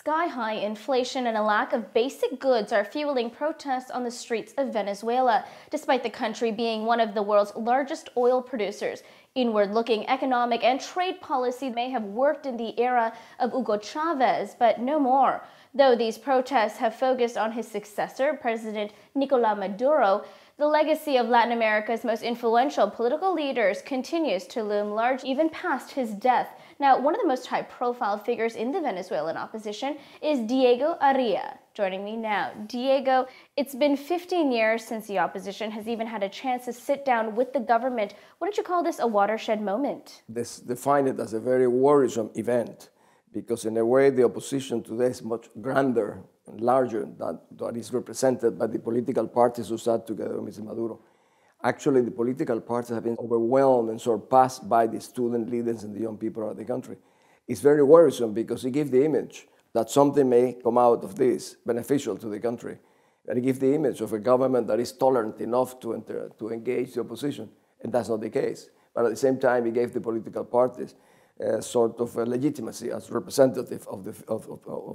Sky-high inflation and a lack of basic goods are fueling protests on the streets of Venezuela, despite the country being one of the world's largest oil producers. Inward-looking economic and trade policy may have worked in the era of Hugo Chavez, but no more. Though these protests have focused on his successor, President Nicolás Maduro, the legacy of Latin America's most influential political leaders continues to loom large even past his death. Now, one of the most high-profile figures in the Venezuelan opposition is Diego Arria. Joining me now. Diego, it's been 15 years since the opposition has even had a chance to sit down with the government. Wouldn't you call this a watershed moment? This define it as a very worrisome event, because in a way the opposition today is much grander and larger than what is represented by the political parties who sat together with Mr. Maduro. Actually, the political parties have been overwhelmed and surpassed by the student leaders and the young people of the country. It's very worrisome because it gives the image that something may come out of this beneficial to the country. And it gives the image of a government that is tolerant enough to engage the opposition, and that's not the case. But at the same time, it gave the political parties sort of a legitimacy as representative of the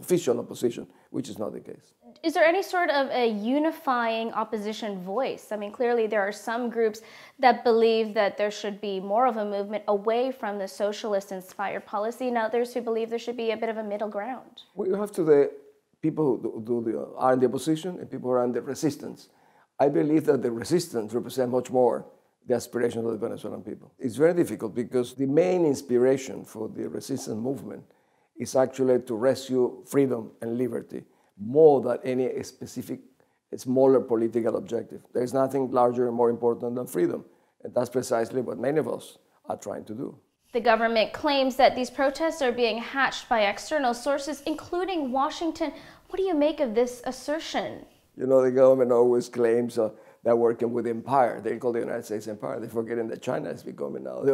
official opposition, which is not the case. Is there any sort of a unifying opposition voice? I mean, clearly there are some groups that believe that there should be more of a movement away from the socialist-inspired policy, and others who believe there should be a bit of a middle ground. We have today people who are in the opposition and people who are in the resistance. I believe that the resistance represents much more the aspirations of the Venezuelan people. It's very difficult because the main inspiration for the resistance movement is actually to rescue freedom and liberty more than any specific smaller political objective. There's nothing larger and more important than freedom, and that's precisely what many of us are trying to do. The government claims that these protests are being hatched by external sources, including Washington. What do you make of this assertion? You know, the government always claims they're working with the empire. They call the United States empire. They're forgetting that China is becoming now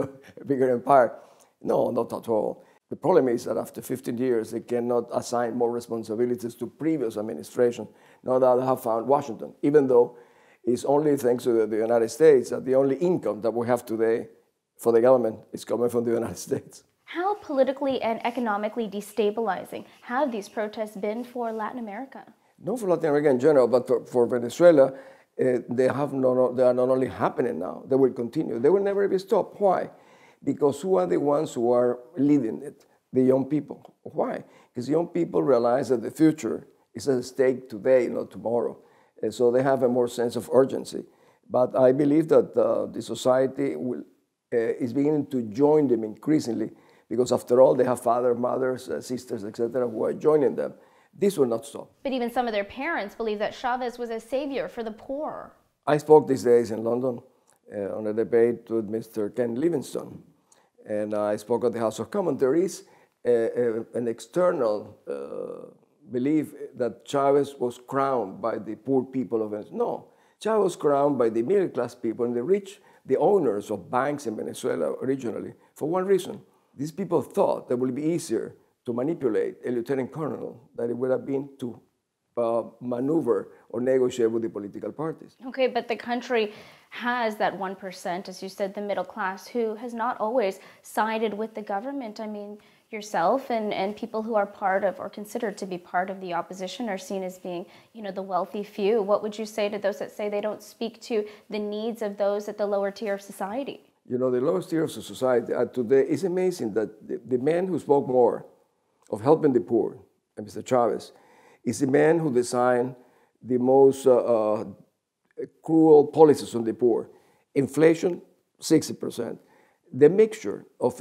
a bigger empire. No, not at all. The problem is that after 15 years, they cannot assign more responsibilities to previous administration, now that they have found Washington, even though it's only thanks to the United States that the only income that we have today for the government is coming from the United States. How politically and economically destabilizing have these protests been for Latin America? Not for Latin America in general, but for Venezuela, they are not only happening now, they will continue. They will never be stopped. Why? Because who are the ones who are leading it? The young people. Why? Because young people realize that the future is at stake today, not tomorrow. And so they have a more sense of urgency. But I believe that the society is beginning to join them increasingly, because after all, they have fathers, mothers, sisters, etc., who are joining them. This will not stop. But even some of their parents believe that Chavez was a savior for the poor. I spoke these days in London on a debate with Mr. Ken Livingstone, and I spoke at the House of Commons. There is an external belief that Chavez was crowned by the poor people of Venezuela. No, Chavez was crowned by the middle-class people and the rich, the owners of banks in Venezuela originally, for one reason. These people thought that it would be easier to manipulate a lieutenant colonel than it would have been to maneuver or negotiate with the political parties. Okay, but the country has that 1%, as you said, the middle class, who has not always sided with the government. I mean, yourself and people who are part of or considered to be part of the opposition are seen as being, you know, the wealthy few. What would you say to those that say they don't speak to the needs of those at the lower tier of society? You know, the lowest tier of society today, is amazing that the man who spoke more of helping the poor, Mr. Chavez, is the man who designed the most cruel policies on the poor. Inflation, 60%. The mixture of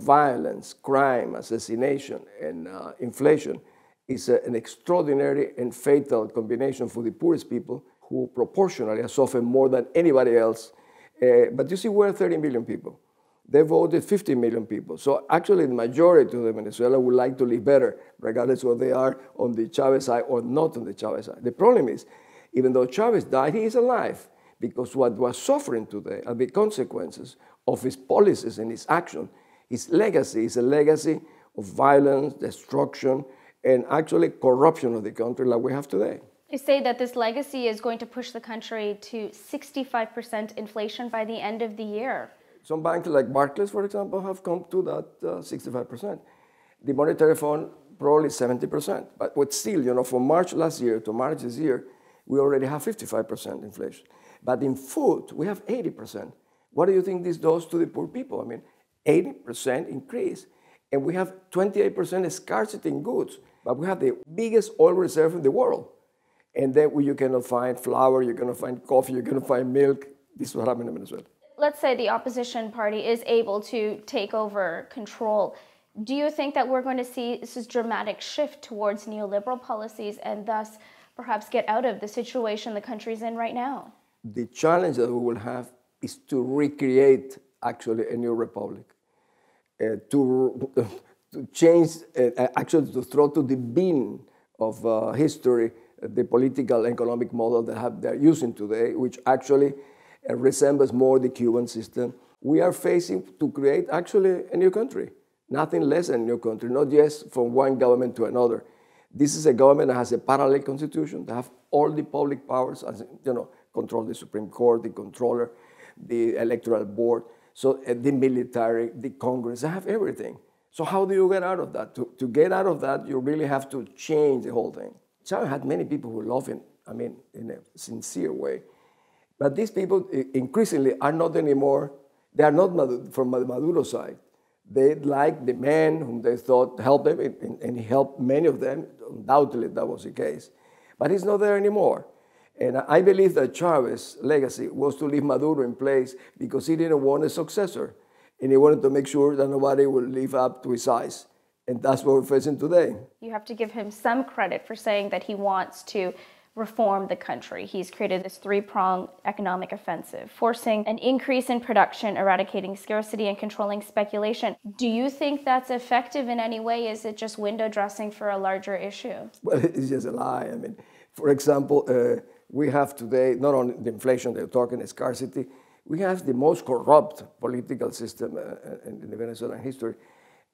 violence, crime, assassination, and inflation is an extraordinary and fatal combination for the poorest people, who proportionally have suffered more than anybody else. But you see, we're 30 million people. They voted 50 million people. So actually the majority of Venezuela would like to live better, regardless whether they are on the Chavez side or not on the Chavez side. The problem is, even though Chavez died, he is alive, because what we're suffering today are the consequences of his policies and his action. His legacy is a legacy of violence, destruction, and actually corruption of the country like we have today. They say that this legacy is going to push the country to 65% inflation by the end of the year. Some banks like Barclays, for example, have come to that 65%. The Monetary Fund probably 70%. But still, from March last year to March this year, we already have 55% inflation. But in food, we have 80%. What do you think this does to the poor people? I mean, 80% increase. And we have 28% scarcity in goods. But we have the biggest oil reserve in the world. And then you cannot find flour, you cannot find coffee, you cannot find milk. This is what happened in Venezuela. Let's say the opposition party is able to take over control. Do you think that we're going to see this dramatic shift towards neoliberal policies and thus perhaps get out of the situation the country's in right now? The challenge that we will have is to recreate actually a new republic, to change, actually to throw to the bin of history the political economic model that they're using today, which actually resembles more the Cuban system. We are facing to create actually a new country, nothing less than a new country, not just from one government to another. This is a government that has a parallel constitution, that have all the public powers, as control the Supreme Court, the controller, the electoral board, so the military, the Congress, they have everything. So how do you get out of that? To get out of that, you really have to change the whole thing. Chavez had many people who love him, I mean, in a sincere way. But these people increasingly are not anymore, they are not from Maduro's side. They like the man whom they thought helped them, and he helped many of them. Undoubtedly, that was the case. But he's not there anymore. And I believe that Chavez's legacy was to leave Maduro in place because he didn't want a successor. And he wanted to make sure that nobody would live up to his size. And that's what we're facing today. You have to give him some credit for saying that he wants to reform the country. He's created this three-pronged economic offensive, forcing an increase in production, eradicating scarcity, and controlling speculation. Do you think that's effective in any way? Is it just window dressing for a larger issue? Well, it's just a lie. I mean, for example, we have today, not only the inflation they're talking, scarcity, we have the most corrupt political system in the Venezuelan history.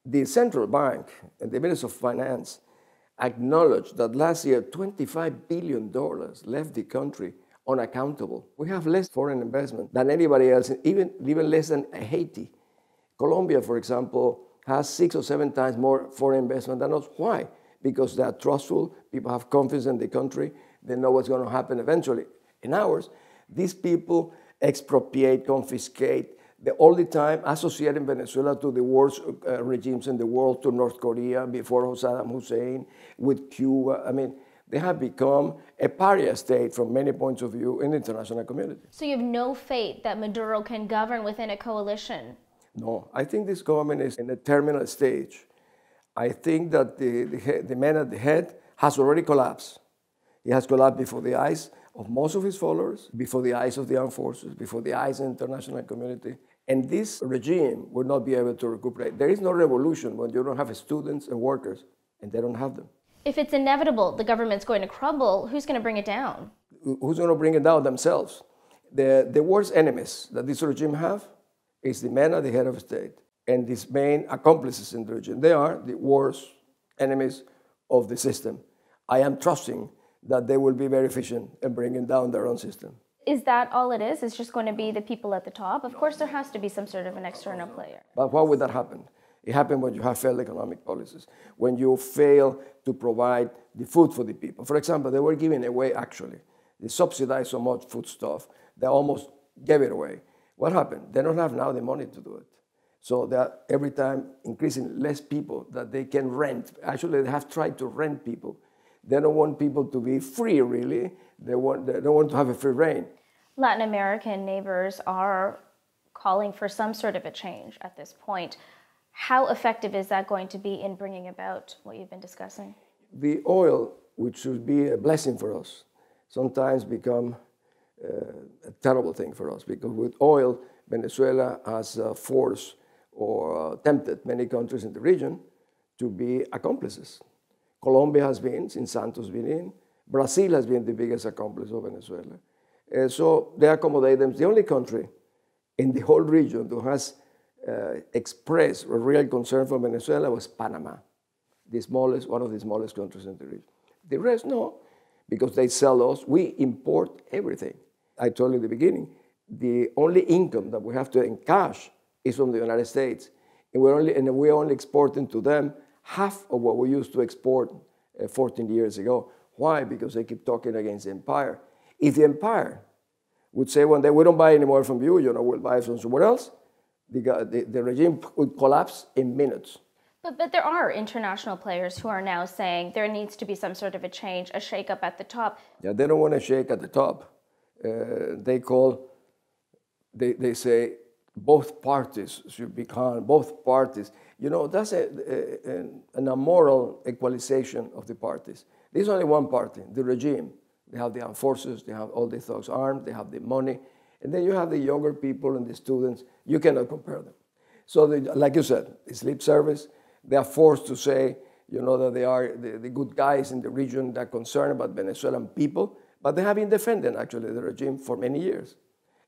The central bank and the Minister of Finance acknowledged that last year $25 billion left the country unaccountable. We have less foreign investment than anybody else, even less than Haiti. Colombia, for example, has 6 or 7 times more foreign investment than us. Why? Because they are trustful, people have confidence in the country, they know what's going to happen eventually. In ours, these people expropriate, confiscate, they all the time associating Venezuela to the worst regimes in the world, to North Korea, before Saddam Hussein, with Cuba. I mean, they have become a pariah state from many points of view in the international community. So you have no faith that Maduro can govern within a coalition? No, I think this government is in a terminal stage. I think that the man at the head has already collapsed. He has collapsed before the eyes of most of his followers, before the eyes of the armed forces, before the eyes of the international community. And this regime will not be able to recuperate. There is no revolution when you don't have students and workers, and they don't have them. If it's inevitable the government's going to crumble, who's going to bring it down? Who's going to bring it down? Themselves. The worst enemies that this regime have is the man at the head of state and his main accomplices in the regime. They are the worst enemies of the system. I am trusting that they will be very efficient in bringing down their own system. Is that all it is? It's just going to be the people at the top? Of course, there has to be some sort of an external player. But why would that happen? It happens when you have failed economic policies, when you fail to provide the food for the people. For example, they were giving away, actually. They subsidized so much food stuff, they almost gave it away. What happened? They don't have now the money to do it. So they're every time increasing less people that they can rent. Actually, they have tried to rent people. They don't want people to be free, really. They don't want to have a free reign. Latin American neighbors are calling for some sort of a change at this point. How effective is that going to be in bringing about what you've been discussing? The oil, which should be a blessing for us, sometimes become a terrible thing for us, because with oil, Venezuela has forced or tempted many countries in the region to be accomplices. Colombia has been, since Santos been in. Brazil has been the biggest accomplice of Venezuela. So they accommodate them. The only country in the whole region who has expressed a real concern for Venezuela was Panama, one of the smallest countries in the region. The rest, no, because they sell us. We import everything. I told you in the beginning, the only income that we have to in cash is from the United States. And we're only exporting to them half of what we used to export 14 years ago. Why? Because they keep talking against the empire. If the empire would say one day, we don't buy anymore from you, we'll buy from somewhere else, the regime would collapse in minutes. But there are international players who are now saying there needs to be some sort of a change, a shake-up at the top. Yeah, they don't want to shake at the top. They say both parties should be calm, both parties. That's an immoral equalization of the parties. There's only one party, the regime. They have the armed forces, they have all the thugs armed, they have the money, and then you have the younger people and the students. You cannot compare them. So, like you said, it's lip service. They are forced to say, that they are the good guys in the region that are concerned about Venezuelan people, but they have been defending, actually, the regime for many years.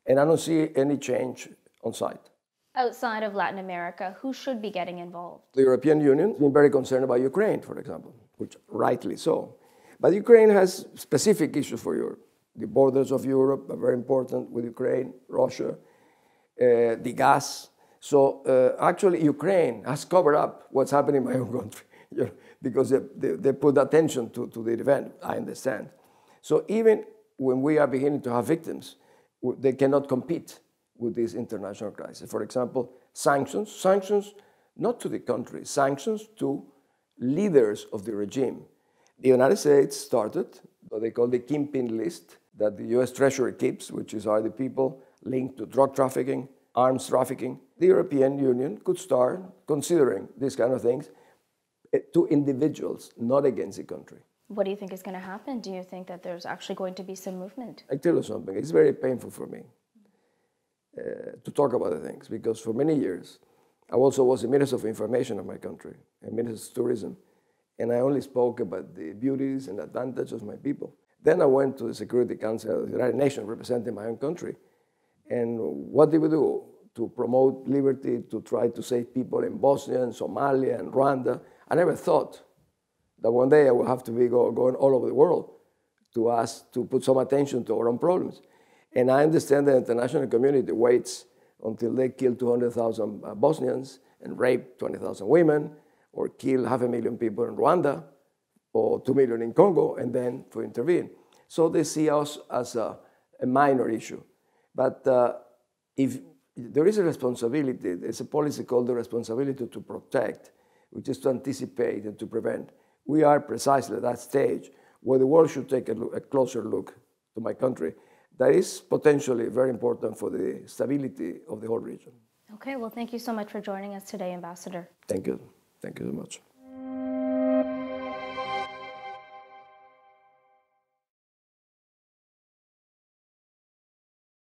And I don't see any change on site. Outside of Latin America, who should be getting involved? The European Union has been very concerned about Ukraine, for example, which rightly so. But Ukraine has specific issues for Europe. The borders of Europe are very important with Ukraine, Russia, the gas. So actually, Ukraine has covered up what's happening in my own country, because they put attention to the event, I understand. So even when we are beginning to have victims, they cannot compete with this international crisis. For example, sanctions not to the country, sanctions to leaders of the regime. The United States started what they call the kingpin list that the US Treasury keeps, which are the people linked to drug trafficking, arms trafficking. The European Union could start considering these kind of things to individuals, not against the country. What do you think is going to happen? Do you think that there's actually going to be some movement? I tell you something, it's very painful for me to talk about the things, because for many years, I also was the Minister of Information of my country, and Minister of Tourism, and I only spoke about the beauties and advantages of my people. Then I went to the Security Council of the United Nations representing my own country, and what did we do to promote liberty, to try to save people in Bosnia and Somalia and Rwanda? I never thought that one day I would have to be going all over the world to ask to put some attention to our own problems. And I understand the international community waits until they kill 200,000 Bosnians and rape 20,000 women, or kill 500,000 people in Rwanda, or 2 million in Congo, and then to intervene. So they see us as a minor issue. But if there is a responsibility, there's a policy called the responsibility to protect, which is to anticipate and to prevent. We are precisely at that stage where the world should take a closer look to my country. That is potentially very important for the stability of the whole region. Okay, well, thank you so much for joining us today, Ambassador. Thank you. Thank you so much.